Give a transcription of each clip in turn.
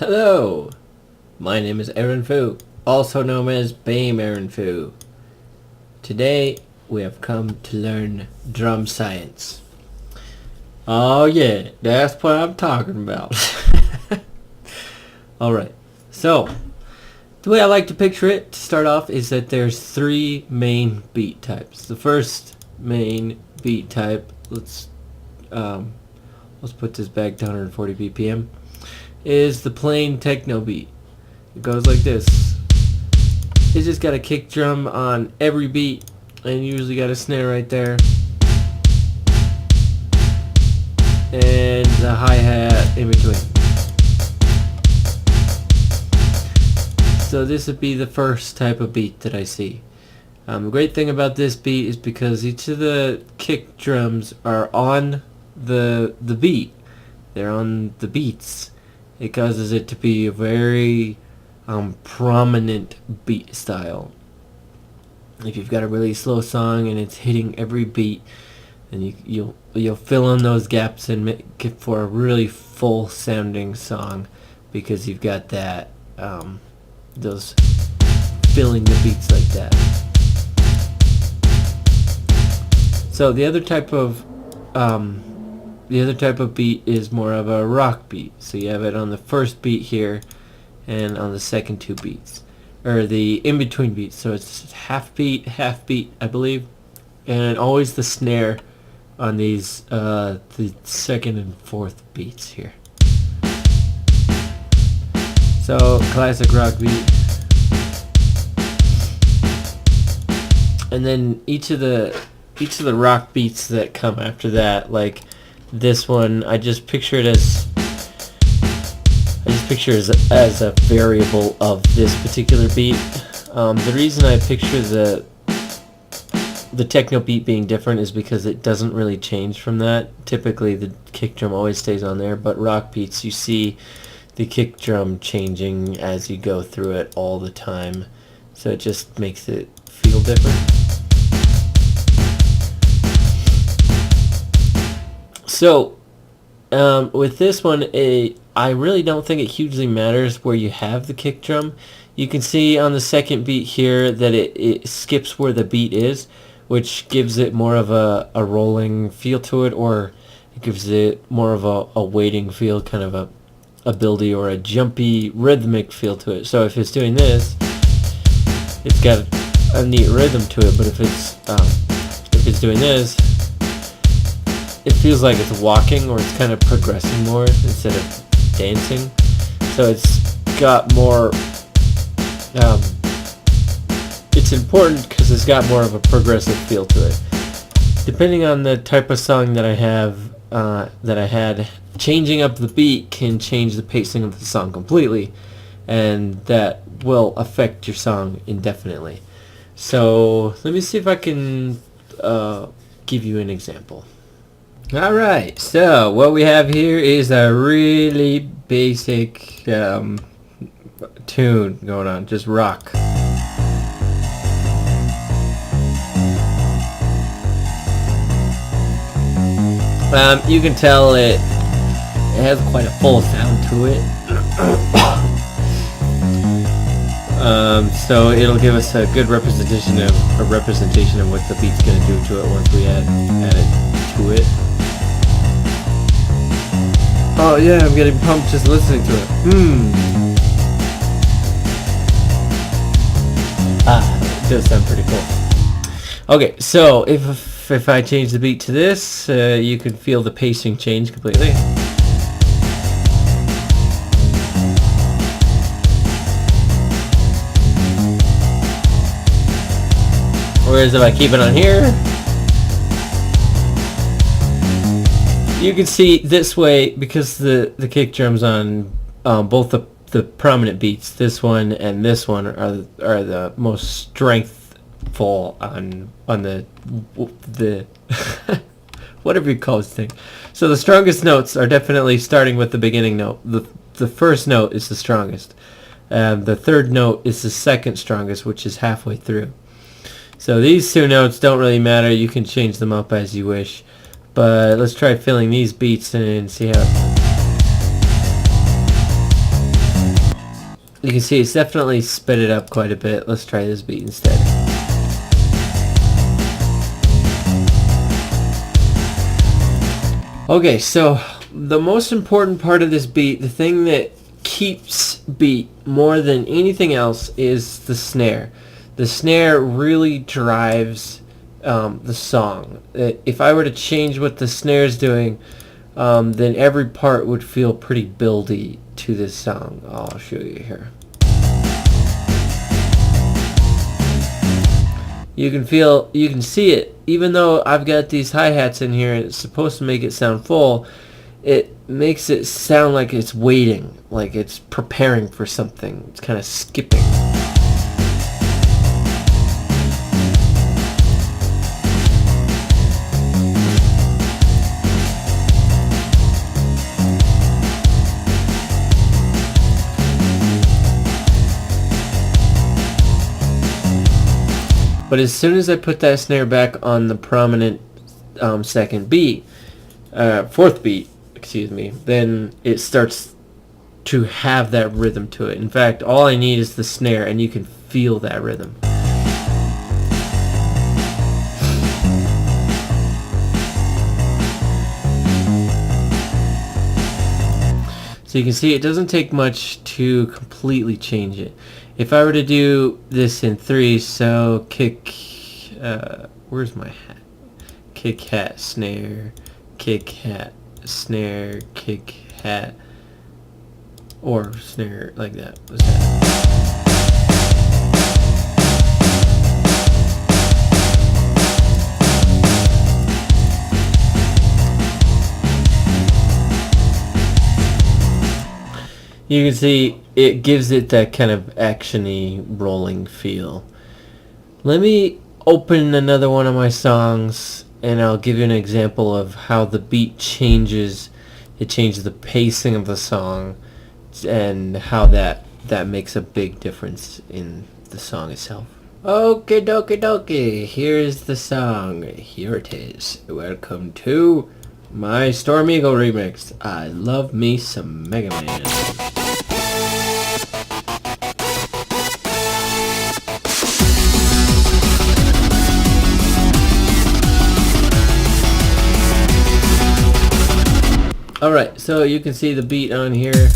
Hello, my name is Arinfu, also known as BAME Arinfu. Today we have come to learn drum science. Oh yeah, that's what I'm talking about. Alright, so the way I like to picture it to start off is that there's three main beat types. The first main beat type, let's put this back to 140 BPM, is the plain techno beat. It goes like this. It's just got a kick drum on every beat and usually got a snare right there and the hi-hat in between. So this would be the first type of beat that I see. The great thing about this beat is because each of the kick drums are on the beat. They're on the beats. It causes it to be a very prominent beat style. If you've got a really slow song and it's hitting every beat, then you'll fill in those gaps and make it for a really full sounding song because you've got that those filling the beats like that. So the other type of beat is more of a rock beat. So you have it on the first beat here and on the second two beats. Or the in-between beats. So it's half beat, I believe. And always the snare on these, the second and fourth beats here. So, classic rock beat. And then each of the rock beats that come after that, like this one, I just picture it as a variable of this particular beat. The reason I picture the techno beat being different is because it doesn't really change from that. Typically the kick drum always stays on there, but rock beats you see the kick drum changing as you go through it all the time, so it just makes it feel different. So with this one, I really don't think it hugely matters where you have the kick drum. You can see on the second beat here that it skips where the beat is, which gives it more of a rolling feel to it, or it gives it more of a waiting feel, kind of a buildy or a jumpy rhythmic feel to it. So if it's doing this, it's got a neat rhythm to it, but if it's doing this, it feels like it's walking, or it's kind of progressing more instead of dancing. So it's got more, it's important because it's got more of a progressive feel to it. Depending on the type of song that I had, changing up the beat can change the pacing of the song completely, and that will affect your song indefinitely. So let me see if I can give you an example. Alright, so what we have here is a really basic tune going on, just rock. You can tell it has quite a full sound to it. So it'll give us a good representation of what the beat's gonna do to it once we add it to it. Oh yeah, I'm getting pumped just listening to it. It does sound pretty cool. Okay, so if I change the beat to this, you can feel the pacing change completely. Whereas if I keep it on here, you can see this way, because the kick drums on both the prominent beats, this one and this one, are the most strengthful on the whatever you call this thing. So the strongest notes are definitely starting with the beginning note. The first note is the strongest. The third note is the second strongest, which is halfway through. So these two notes don't really matter. You can change them up as you wish. But let's try filling these beats and see how. You can see it's definitely sped it up quite a bit. Let's try this beat instead. Okay, so the most important part of this beat, the thing that keeps beat more than anything else, is the snare. The snare really drives the song. If I were to change what the snare is doing, then every part would feel pretty buildy to this song. I'll show you here. You can see it, even though I've got these hi-hats in here and it's supposed to make it sound full, it makes it sound like it's waiting, like it's preparing for something. It's kind of skipping. But as soon as I put that snare back on the prominent second beat, fourth beat, excuse me, then it starts to have that rhythm to it. In fact, all I need is the snare, and you can feel that rhythm. So you can see it doesn't take much to completely change it. If I were to do this in 3, so kick, where's my hat? Kick, hat, snare, kick, hat, snare, kick, hat, or snare, like that. What's that? You can see it gives it that kind of action-y rolling feel. Let me open another one of my songs and I'll give you an example of how the beat changes. It changes the pacing of the song and how that makes a big difference in the song itself. Okay, dokie dokie, here's the song. Here it is. Welcome to my Storm Eagle remix. I love me some Mega Man. Alright, so you can see the beat on here.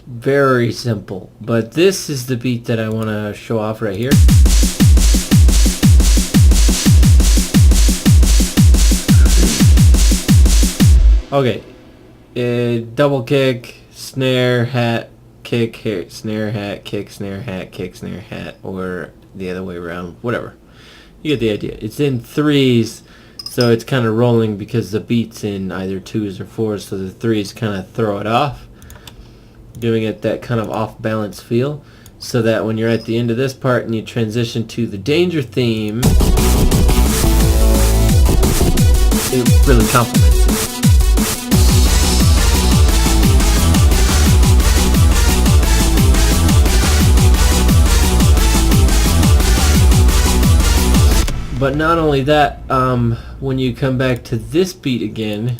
Very simple. But this is the beat that I want to show off right here. Okay. Double kick, snare, hat, kick, hit, snare, hat, kick, snare, hat, or the other way around. Whatever. You get the idea. It's in 3s. So it's kind of rolling because the beat's in either 2s or 4s, so the 3s kind of throw it off, giving it that kind of off-balance feel, so that when you're at the end of this part and you transition to the danger theme, it really complements it. But not only that, when you come back to this beat again,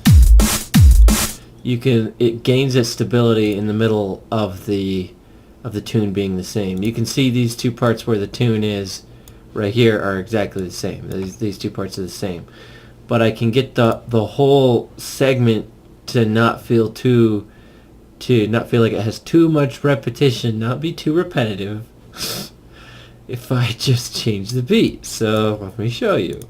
it gains its stability in the middle of the tune being the same. You can see these two parts where the tune is right here are exactly the same. These two parts are the same. But I can get the whole segment to not feel like it has too much repetition, not be too repetitive. If I just change the beat. So let me show you.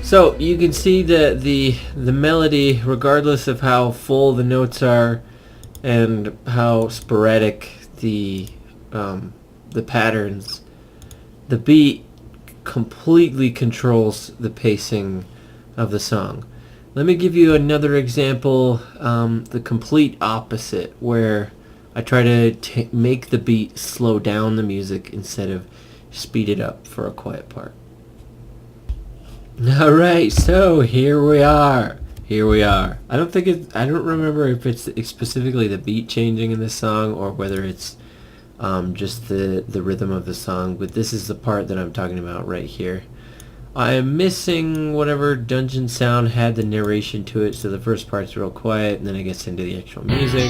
So you can see the melody, regardless of how full the notes are and how sporadic the patterns, the beat completely controls the pacing of the song. Let me give you another example, the complete opposite, where I try to make the beat slow down the music instead of speed it up for a quiet part. All right, so here we are. Here we are. I don't remember if it's specifically the beat changing in this song or whether it's just the rhythm of the song, but this is the part that I'm talking about right here. I am missing whatever dungeon sound had the narration to it, so the first part's real quiet, and then it gets into the actual music.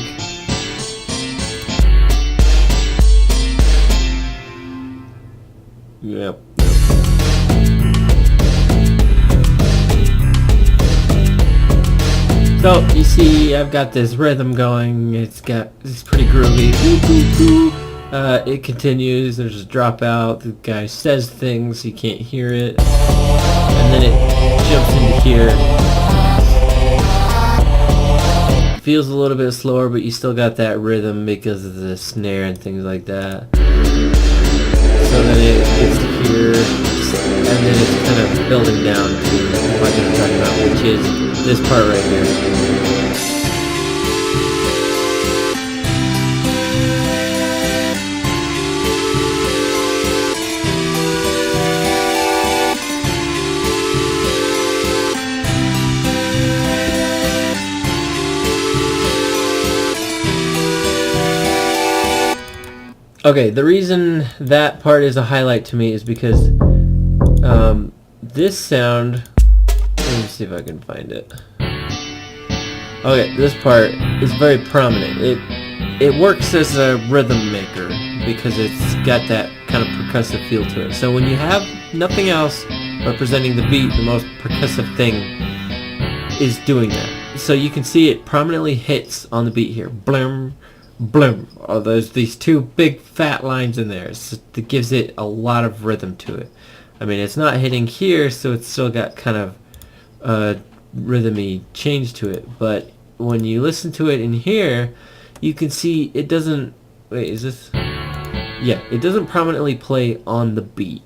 Yep. So you see, I've got this rhythm going. It's pretty groovy. It continues. There's a dropout. The guy says things. You can't hear it, and then it jumps into here. Feels a little bit slower, but you still got that rhythm because of the snare and things like that. So then it gets to here, and then it's kind of building down to what I'm talking about, which is this part right here. Okay, the reason that part is a highlight to me is because this sound, let me see if I can find it. Okay, this part is very prominent. It works as a rhythm maker because it's got that kind of percussive feel to it. So when you have nothing else representing the beat, the most percussive thing is doing that. So you can see it prominently hits on the beat here. Blum, blum. Oh, there's these two big fat lines in there. It gives it a lot of rhythm to it. I mean, it's not hitting here, so it's still got kind of rhythmy change to it. But when you listen to it in here, you can see it doesn't... Wait, is this... Yeah, it doesn't prominently play on the beat.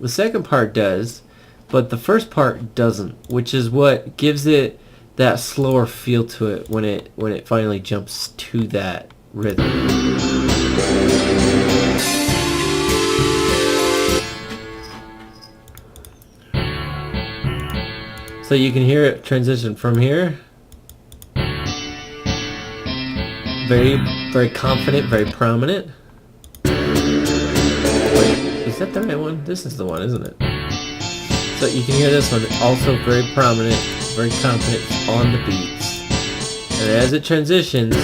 The second part does, but the first part doesn't, which is what gives it that slower feel to it when it finally jumps to that rhythm. So you can hear it transition from here. Very, very confident, very prominent. Wait, is that the right one? This is the one, isn't it? So you can hear this one, also very prominent, very confident on the beats. And as it transitions,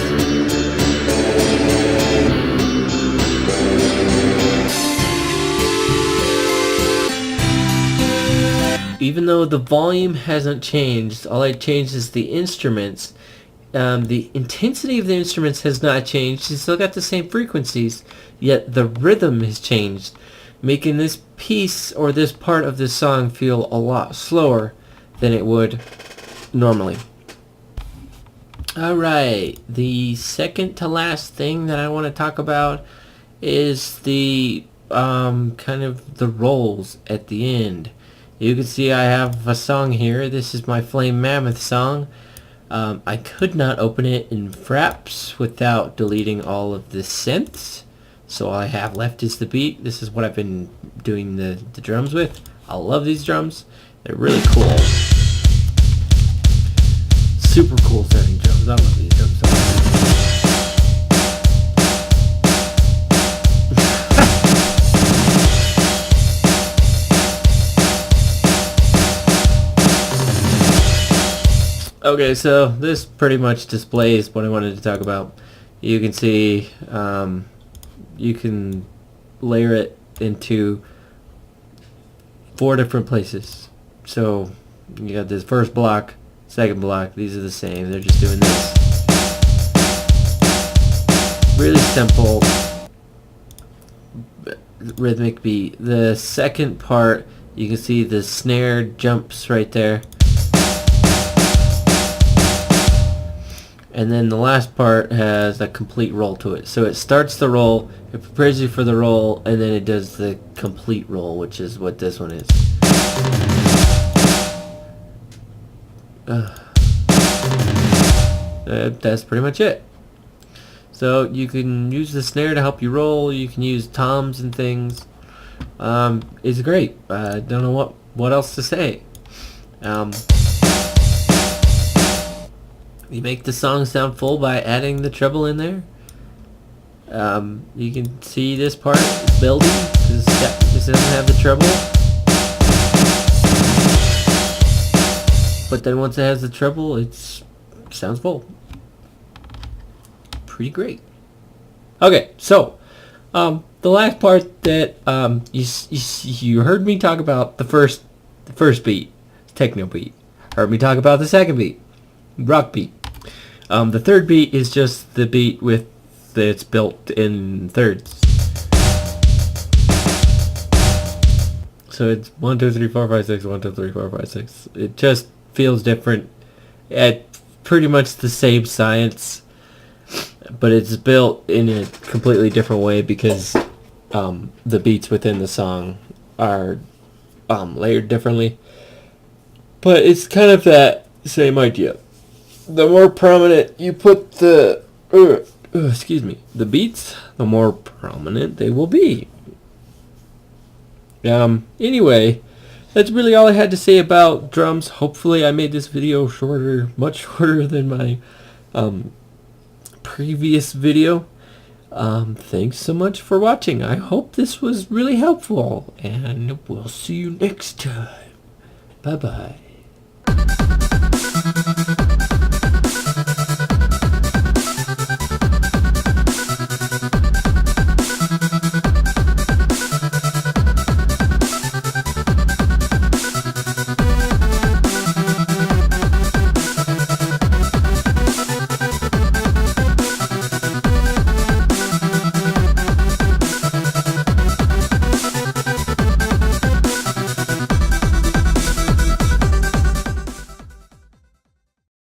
even though the volume hasn't changed, all I changed is the instruments. The intensity of the instruments has not changed. You still got the same frequencies, yet the rhythm has changed, making this piece or this part of this song feel a lot slower than it would normally. Alright, the second to last thing that I want to talk about is the kind of the rolls at the end. You can see I have a song here. This is my Flame Mammoth song. I could not open it in Fraps without deleting all of the synths. So all I have left is the beat. This is what I've been doing the drums with. I love these drums. They're really cool. Super cool sounding drums. I love these drums so much. Okay, so this pretty much displays what I wanted to talk about. You can see you can layer it into 4 different places. So you got this first block, second block, these are the same. They're just doing this. Really simple rhythmic beat. The second part, you can see the snare jumps right there. And then the last part has a complete roll to it. So it starts the roll, it prepares you for the roll, and then it does the complete roll, which is what this one is. That's pretty much it. So you can use the snare to help you roll, you can use toms and things. It's great. I don't know what else to say. You make the song sound full by adding the treble in there. You can see this part is building because this doesn't have the treble. But then once it has the treble, it sounds full. Pretty great. Okay, so the last part that you heard me talk about the first beat, techno beat. Heard me talk about the second beat, rock beat. The third beat is just the beat with that's built in thirds. So it's 1 2 3 4 5 6 1 2 3 4 5 6. It just feels different. At pretty much the same science, but it's built in a completely different way because the beats within the song are layered differently. But it's kind of that same idea. The more prominent you put the beats, the more prominent they will be. Anyway, that's really all I had to say about drums. Hopefully I made this video shorter, much shorter than my previous video. Thanks so much for watching. I hope this was really helpful, and we'll see you next time. Bye-bye.